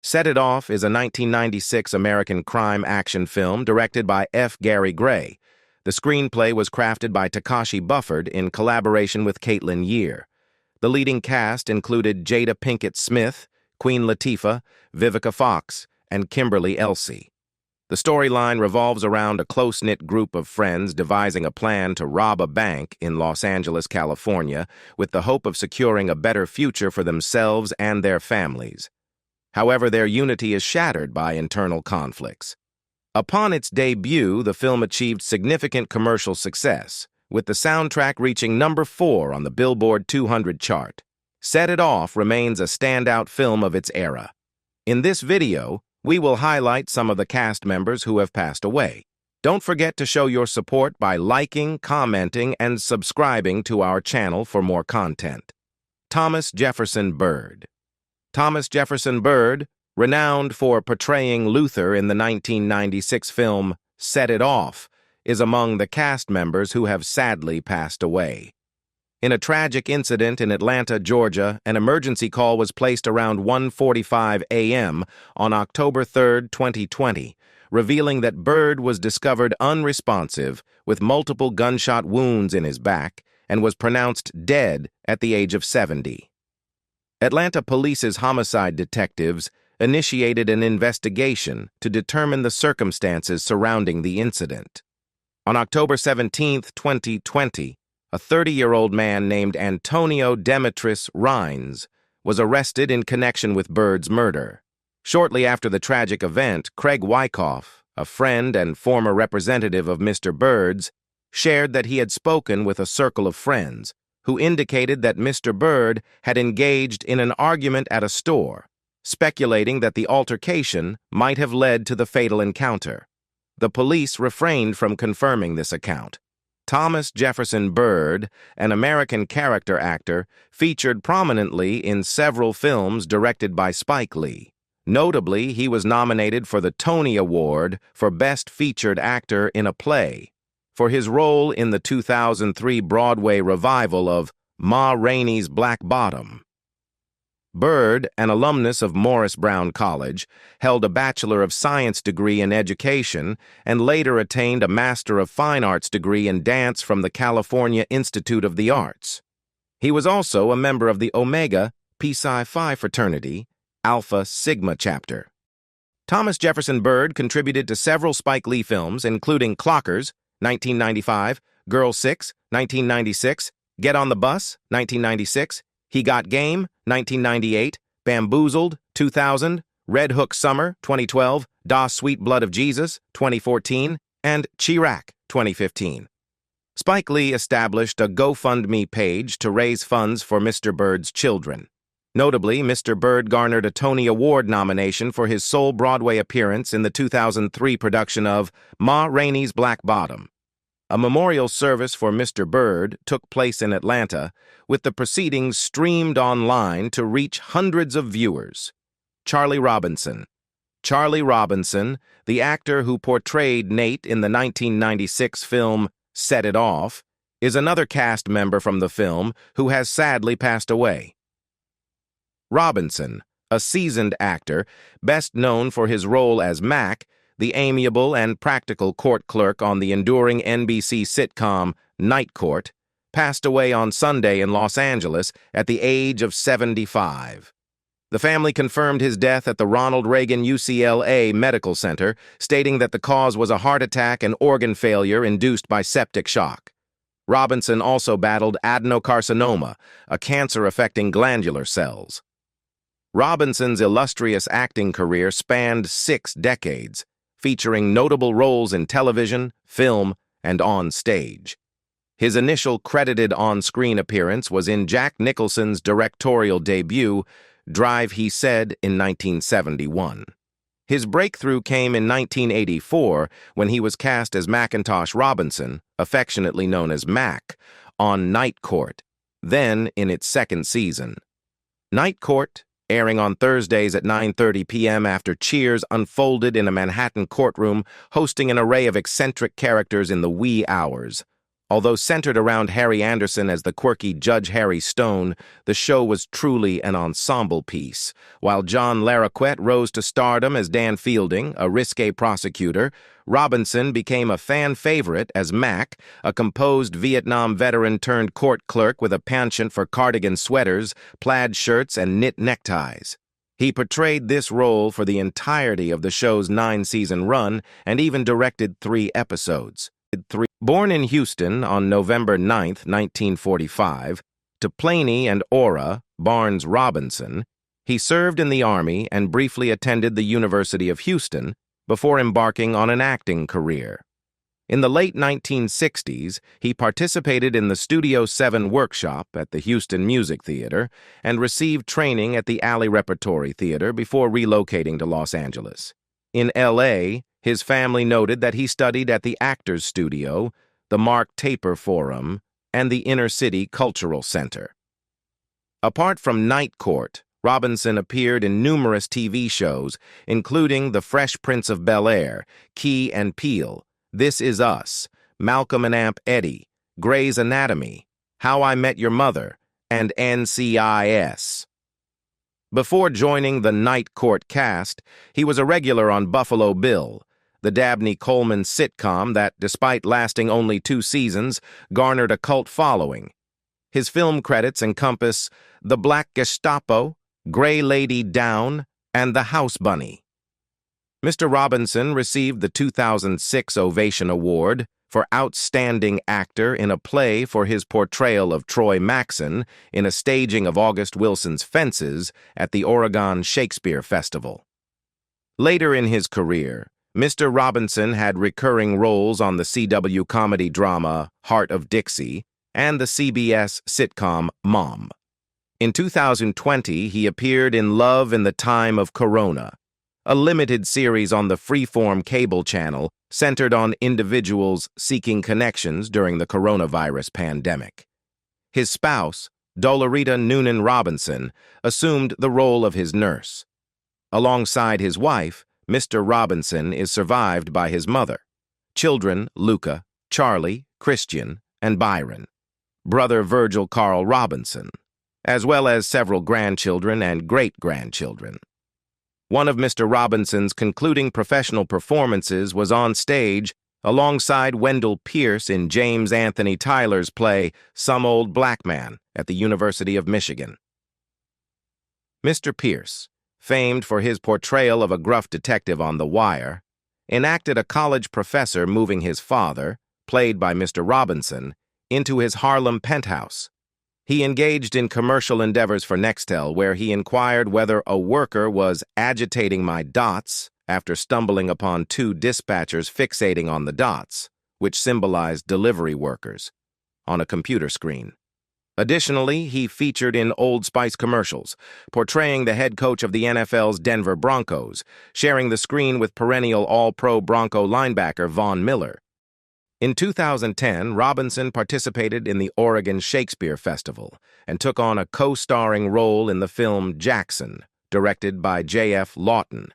Set It Off is a 1996 American crime action film directed by F. Gary Gray. The screenplay was crafted by Takashi Bufford in collaboration with Caitlin Year. The leading cast included Jada Pinkett Smith, Queen Latifah, Vivica Fox, and Kimberly Elsie. The storyline revolves around a close-knit group of friends devising a plan to rob a bank in Los Angeles, California, with the hope of securing a better future for themselves and their families. However, their unity is shattered by internal conflicts. Upon its debut, the film achieved significant commercial success, with the soundtrack reaching number 4 on the Billboard 200 chart. Set It Off remains a standout film of its era. In this video, we will highlight some of the cast members who have passed away. Don't forget to show your support by liking, commenting, and subscribing to our channel for more content. Thomas Jefferson Byrd. Thomas Jefferson Byrd, renowned for portraying Luther in the 1996 film Set It Off, is among the cast members who have sadly passed away. In a tragic incident in Atlanta, Georgia, an emergency call was placed around 1:45 a.m. on October 3, 2020, revealing that Byrd was discovered unresponsive with multiple gunshot wounds in his back and was pronounced dead at the age of 70. Atlanta Police's homicide detectives initiated an investigation to determine the circumstances surrounding the incident. On October 17, 2020, a 30-year-old man named Antonio Demetris Rines was arrested in connection with Byrd's murder. Shortly after the tragic event, Craig Wyckoff, a friend and former representative of Mr. Byrd's, shared that he had spoken with a circle of friends who indicated that Mr. Byrd had engaged in an argument at a store, speculating that the altercation might have led to the fatal encounter. The police refrained from confirming this account. Thomas Jefferson Byrd, an American character actor, featured prominently in several films directed by Spike Lee. Notably, he was nominated for the Tony Award for Best Featured Actor in a Play for his role in the 2003 Broadway revival of Ma Rainey's Black Bottom. Byrd, an alumnus of Morris Brown College, held a Bachelor of Science degree in education and later attained a Master of Fine Arts degree in dance from the California Institute of the Arts. He was also a member of the Omega Psi Phi fraternity, Alpha Sigma chapter. Thomas Jefferson Byrd contributed to several Spike Lee films, including Clockers, 1995, Girl 6, 1996, Get on the Bus, 1996, He Got Game, 1998, Bamboozled, 2000, Red Hook Summer, 2012, Da Sweet Blood of Jesus, 2014, and Chirac, 2015. Spike Lee established a GoFundMe page to raise funds for Mr. Byrd's children. Notably, Mr. Byrd garnered a Tony Award nomination for his sole Broadway appearance in the 2003 production of Ma Rainey's Black Bottom. A memorial service for Mr. Byrd took place in Atlanta, with the proceedings streamed online to reach hundreds of viewers. Charlie Robinson. Charlie Robinson, the actor who portrayed Nate in the 1996 film Set It Off, is another cast member from the film who has sadly passed away. Robinson, a seasoned actor, best known for his role as Mac, the amiable and practical court clerk on the enduring NBC sitcom Night Court, passed away on Sunday in Los Angeles at the age of 75. The family confirmed his death at the Ronald Reagan UCLA Medical Center, stating that the cause was a heart attack and organ failure induced by septic shock. Robinson also battled adenocarcinoma, a cancer affecting glandular cells. Robinson's illustrious acting career spanned 6 decades, featuring notable roles in television, film, and on stage. His initial credited on-screen appearance was in Jack Nicholson's directorial debut, Drive He Said, in 1971. His breakthrough came in 1984 when he was cast as Macintosh Robinson, affectionately known as Mac, on Night Court, then in its 2nd season. Night Court, airing on Thursdays at 9:30 p.m. after Cheers unfolded in a Manhattan courtroom, hosting an array of eccentric characters in the wee hours. Although centered around Harry Anderson as the quirky Judge Harry Stone, the show was truly an ensemble piece. While John Larroquette rose to stardom as Dan Fielding, a risque prosecutor, Robinson became a fan favorite as Mac, a composed Vietnam veteran turned court clerk with a penchant for cardigan sweaters, plaid shirts, and knit neckties. He portrayed this role for the entirety of the show's 9-season run and even directed 3 episodes. Born in Houston on November 9, 1945, to Planey and Ora Barnes Robinson, he served in the Army and briefly attended the University of Houston before embarking on an acting career. In the late 1960s, he participated in the Studio 7 workshop at the Houston Music Theater and received training at the Alley Repertory Theater before relocating to Los Angeles. In L.A., his family noted that he studied at the Actors Studio, the Mark Taper Forum, and the Inner City Cultural Center. Apart from Night Court, Robinson appeared in numerous TV shows, including The Fresh Prince of Bel-Air, Key and Peele, This Is Us, Malcolm and Aunt Eddie, Grey's Anatomy, How I Met Your Mother, and NCIS. Before joining the Night Court cast, he was a regular on Buffalo Bill, the Dabney Coleman sitcom that, despite lasting only 2 seasons, garnered a cult following. His film credits encompass The Black Gestapo, Grey Lady Down, and The House Bunny. Mr. Robinson received the 2006 Ovation Award for Outstanding Actor in a Play for his portrayal of Troy Maxon in a staging of August Wilson's Fences at the Oregon Shakespeare Festival. Later in his career, Mr. Robinson had recurring roles on the CW comedy drama Heart of Dixie and the CBS sitcom Mom. In 2020, he appeared in Love in the Time of Corona, a limited series on the Freeform cable channel centered on individuals seeking connections during the coronavirus pandemic. His spouse, Dolorita Noonan Robinson, assumed the role of his nurse. Alongside his wife, Mr. Robinson is survived by his mother, children Luca, Charlie, Christian, and Byron, brother Virgil Carl Robinson, as well as several grandchildren and great-grandchildren. One of Mr. Robinson's concluding professional performances was on stage alongside Wendell Pierce in James Anthony Tyler's play Some Old Black Man at the University of Michigan. Mr. Pierce, famed for his portrayal of a gruff detective on The Wire, enacted a college professor moving his father, played by Mr. Robinson, into his Harlem penthouse. He engaged in commercial endeavors for Nextel, where he inquired whether a worker was agitating my dots after stumbling upon 2 dispatchers fixating on the dots, which symbolized delivery workers, on a computer screen. Additionally, he featured in Old Spice commercials, portraying the head coach of the NFL's Denver Broncos, sharing the screen with perennial All-Pro Bronco linebacker Von Miller. In 2010, Robinson participated in the Oregon Shakespeare Festival and took on a co-starring role in the film Jackson, directed by J.F. Lawton.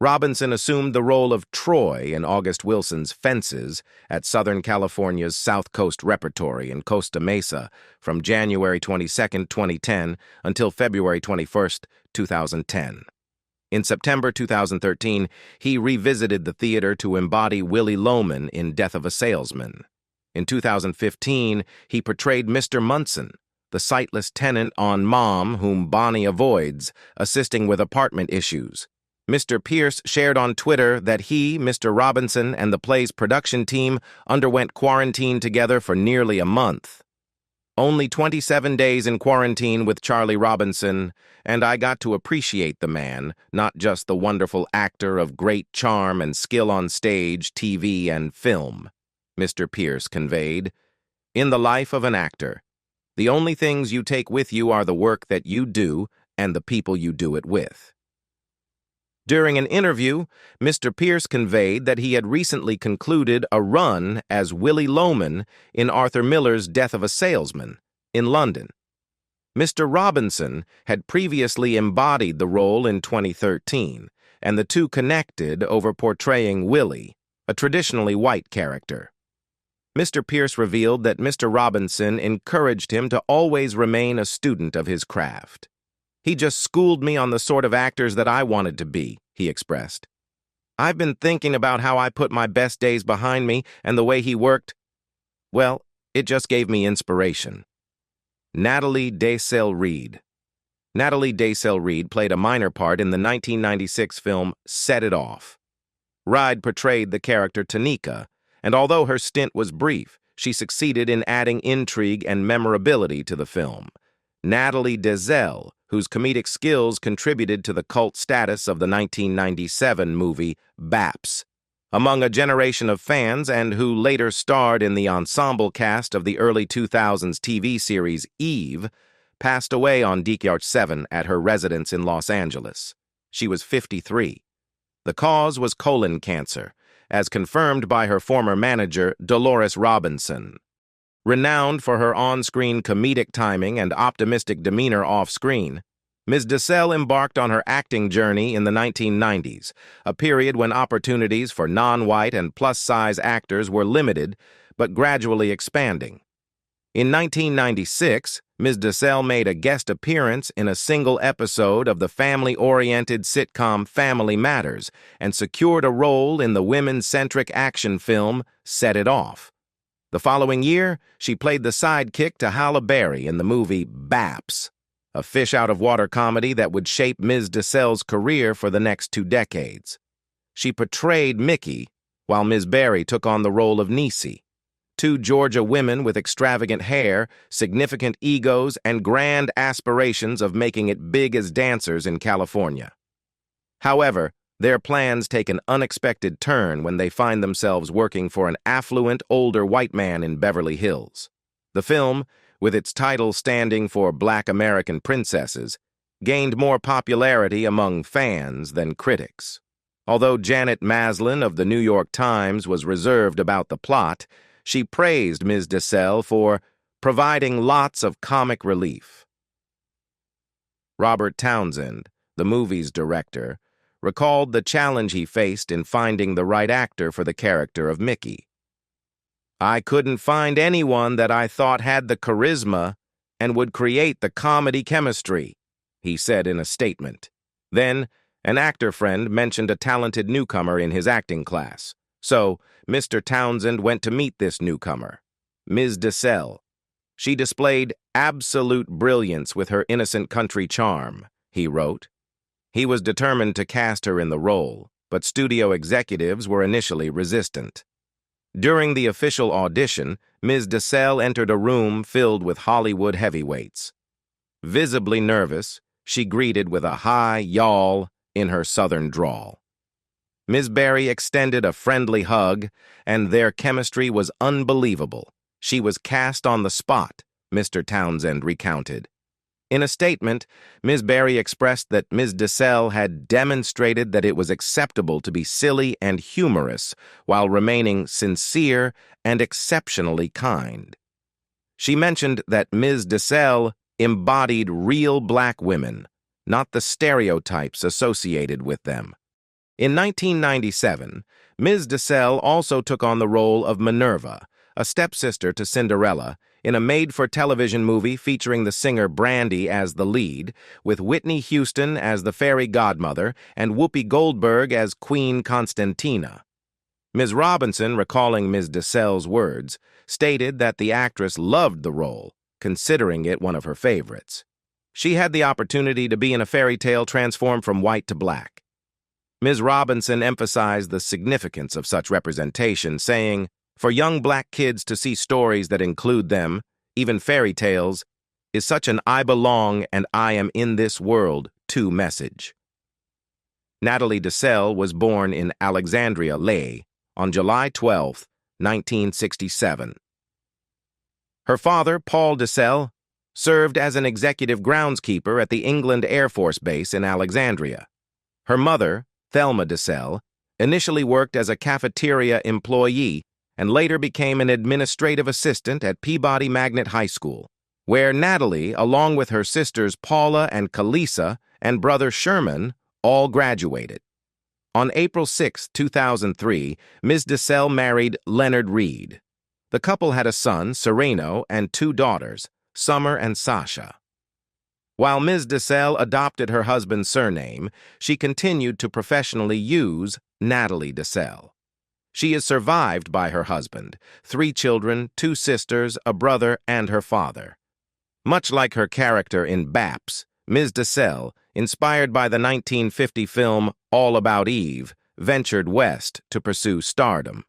Robinson assumed the role of Troy in August Wilson's Fences at Southern California's South Coast Repertory in Costa Mesa from January 22, 2010 until February 21, 2010. In September 2013, he revisited the theater to embody Willie Loman in Death of a Salesman. In 2015, he portrayed Mr. Munson, the sightless tenant on Mom whom Bonnie avoids, assisting with apartment issues. Mr. Pierce shared on Twitter that he, Mr. Robinson, and the play's production team underwent quarantine together for nearly a month. Only 27 days in quarantine with Charlie Robinson, and I got to appreciate the man, not just the wonderful actor of great charm and skill on stage, TV, and film, Mr. Pierce conveyed. In the life of an actor, the only things you take with you are the work that you do and the people you do it with. During an interview, Mr. Pierce conveyed that he had recently concluded a run as Willie Loman in Arthur Miller's Death of a Salesman in London. Mr. Robinson had previously embodied the role in 2013, and the two connected over portraying Willie, a traditionally white character. Mr. Pierce revealed that Mr. Robinson encouraged him to always remain a student of his craft. "He just schooled me on the sort of actors that I wanted to be," he expressed. "I've been thinking about how I put my best days behind me and the way he worked. Well, it just gave me inspiration." Natalie Deselle Reid. Natalie Deselle Reid played a minor part in the 1996 film Set It Off. Reid portrayed the character Tanika, and although her stint was brief, she succeeded in adding intrigue and memorability to the film. Natalie Deselle, whose comedic skills contributed to the cult status of the 1997 movie Baps, among a generation of fans, and who later starred in the ensemble cast of the early 2000s TV series Eve, passed away on December 7 at her residence in Los Angeles. She was 53. The cause was colon cancer, as confirmed by her former manager, Dolores Robinson. Renowned for her on-screen comedic timing and optimistic demeanor off-screen, Ms. Deselle embarked on her acting journey in the 1990s, a period when opportunities for non-white and plus-size actors were limited but gradually expanding. In 1996, Ms. Deselle made a guest appearance in a single episode of the family-oriented sitcom Family Matters and secured a role in the women-centric action film Set It Off. The following year, she played the sidekick to Halle Berry in the movie Baps, a fish-out-of-water comedy that would shape Ms. Deselle's career for the next 2 decades. She portrayed Mickey, while Ms. Berry took on the role of Niecy, 2 Georgia women with extravagant hair, significant egos, and grand aspirations of making it big as dancers in California. However, their plans take an unexpected turn when they find themselves working for an affluent, older white man in Beverly Hills. The film, with its title standing for Black American Princesses, gained more popularity among fans than critics. Although Janet Maslin of the New York Times was reserved about the plot, she praised Ms. Deselle for providing lots of comic relief. Robert Townsend, the movie's director, recalled the challenge he faced in finding the right actor for the character of Mickey. "I couldn't find anyone that I thought had the charisma and would create the comedy chemistry," he said in a statement. Then, an actor friend mentioned a talented newcomer in his acting class. So, Mr. Townsend went to meet this newcomer, Ms. Deselle. "She displayed absolute brilliance with her innocent country charm," he wrote. He was determined to cast her in the role, but studio executives were initially resistant. During the official audition, Ms. Deselle entered a room filled with Hollywood heavyweights. Visibly nervous, she greeted with a high yawl in her southern drawl. Ms. Berry extended a friendly hug, and their chemistry was unbelievable. "She was cast on the spot," Mr. Townsend recounted. In a statement, Ms. Berry expressed that Ms. Deselle had demonstrated that it was acceptable to be silly and humorous while remaining sincere and exceptionally kind. She mentioned that Ms. Deselle embodied real black women, not the stereotypes associated with them. In 1997, Ms. Deselle also took on the role of Minerva, a stepsister to Cinderella, in a made-for-television movie featuring the singer Brandy as the lead, with Whitney Houston as the fairy godmother and Whoopi Goldberg as Queen Constantina. Ms. Robinson, recalling Ms. Deselle's words, stated that the actress loved the role, considering it one of her favorites. She had the opportunity to be in a fairy tale transformed from white to black. Ms. Robinson emphasized the significance of such representation, saying, "For young black kids to see stories that include them, even fairy tales, is such an I belong and I am in this world too message." Natalie Deselle was born in Alexandria, Lay, on July 12, 1967. Her father, Paul Deselle, served as an executive groundskeeper at the England Air Force Base in Alexandria. Her mother, Thelma Deselle, initially worked as a cafeteria employee and later became an administrative assistant at Peabody Magnet High School, where Natalie, along with her sisters Paula and Kalisa and brother Sherman, all graduated. On April 6, 2003, Ms. Deselle married Leonard Reid. The couple had a son, Sereno, and two daughters, Summer and Sasha. While Ms. Deselle adopted her husband's surname, she continued to professionally use Natalie Deselle. She is survived by her husband, 3 children, 2 sisters, a brother, and her father. Much like her character in Baps, Ms. Deselle, inspired by the 1950 film All About Eve, ventured west to pursue stardom.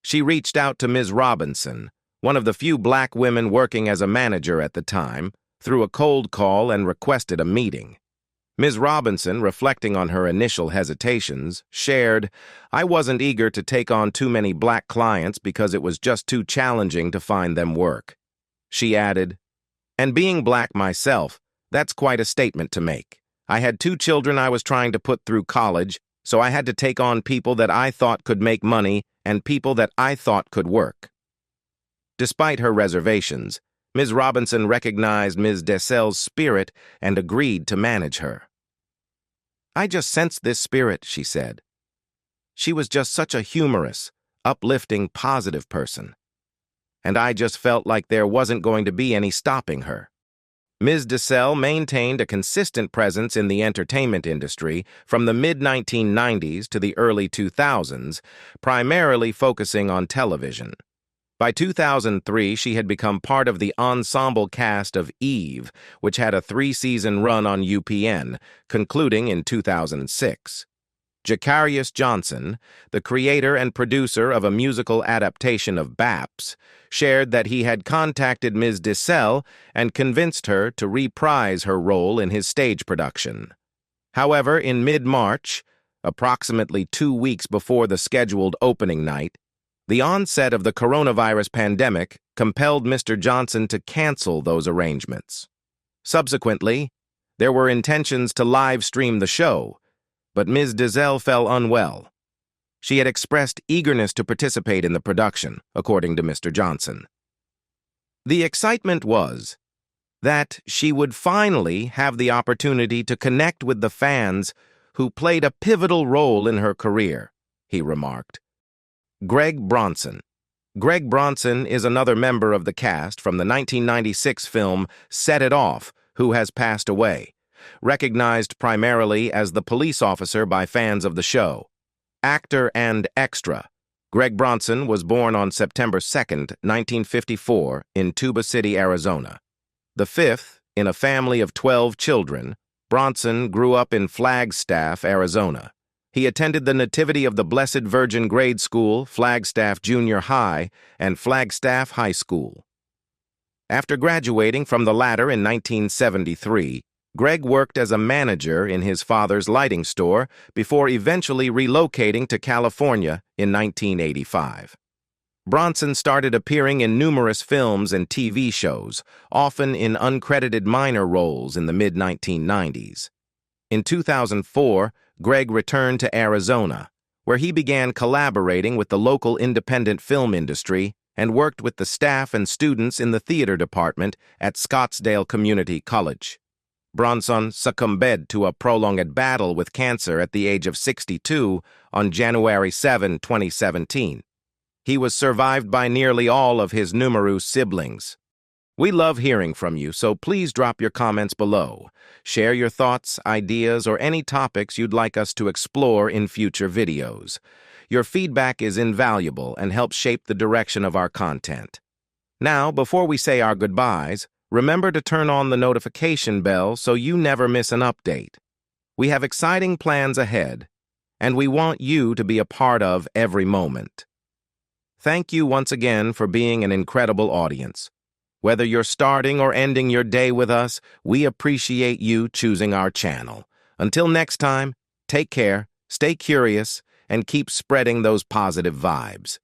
She reached out to Ms. Robinson, one of the few black women working as a manager at the time, through a cold call and requested a meeting. Ms. Robinson, reflecting on her initial hesitations, shared, "I wasn't eager to take on too many black clients because it was just too challenging to find them work." She added, "And being black myself, that's quite a statement to make. I had 2 children I was trying to put through college, so I had to take on people that I thought could make money and people that I thought could work." Despite her reservations, Ms. Robinson recognized Ms. Deselle's spirit and agreed to manage her. "I just sensed this spirit," she said. "She was just such a humorous, uplifting, positive person. And I just felt like there wasn't going to be any stopping her." Ms. Deselle maintained a consistent presence in the entertainment industry from the mid-1990s to the early 2000s, primarily focusing on television. By 2003, she had become part of the ensemble cast of Eve, which had a 3-season run on UPN, concluding in 2006. Jacarius Johnson, the creator and producer of a musical adaptation of Baps, shared that he had contacted Ms. Deselle and convinced her to reprise her role in his stage production. However, in mid-March, approximately 2 weeks before the scheduled opening night, the onset of the coronavirus pandemic compelled Mr. Johnson to cancel those arrangements. Subsequently, there were intentions to live stream the show, but Ms. Deselle fell unwell. She had expressed eagerness to participate in the production, according to Mr. Johnson. The excitement was that she would finally have the opportunity to connect with the fans who played a pivotal role in her career, he remarked. Bronson. Greg Bronson is another member of the cast from the 1996 film Set It Off, who has passed away, recognized primarily as the police officer by fans of the show. Actor and extra, Greg Bronson was born on September 2, 1954, in Tuba City, Arizona. The 5th in a family of 12 children, Bronson grew up in Flagstaff, Arizona. He attended the Nativity of the Blessed Virgin Grade School, Flagstaff Junior High, and Flagstaff High School. After graduating from the latter in 1973, Greg worked as a manager in his father's lighting store before eventually relocating to California in 1985. Bronson started appearing in numerous films and TV shows, often in uncredited minor roles in the mid-1990s. In 2004, Greg returned to Arizona, where he began collaborating with the local independent film industry and worked with the staff and students in the theater department at Scottsdale Community College. Bronson succumbed to a prolonged battle with cancer at the age of 62 on January 7, 2017. He was survived by nearly all of his numerous siblings. We love hearing from you, so please drop your comments below. Share your thoughts, ideas, or any topics you'd like us to explore in future videos. Your feedback is invaluable and helps shape the direction of our content. Now, before we say our goodbyes, remember to turn on the notification bell so you never miss an update. We have exciting plans ahead, and we want you to be a part of every moment. Thank you once again for being an incredible audience. Whether you're starting or ending your day with us, we appreciate you choosing our channel. Until next time, take care, stay curious, and keep spreading those positive vibes.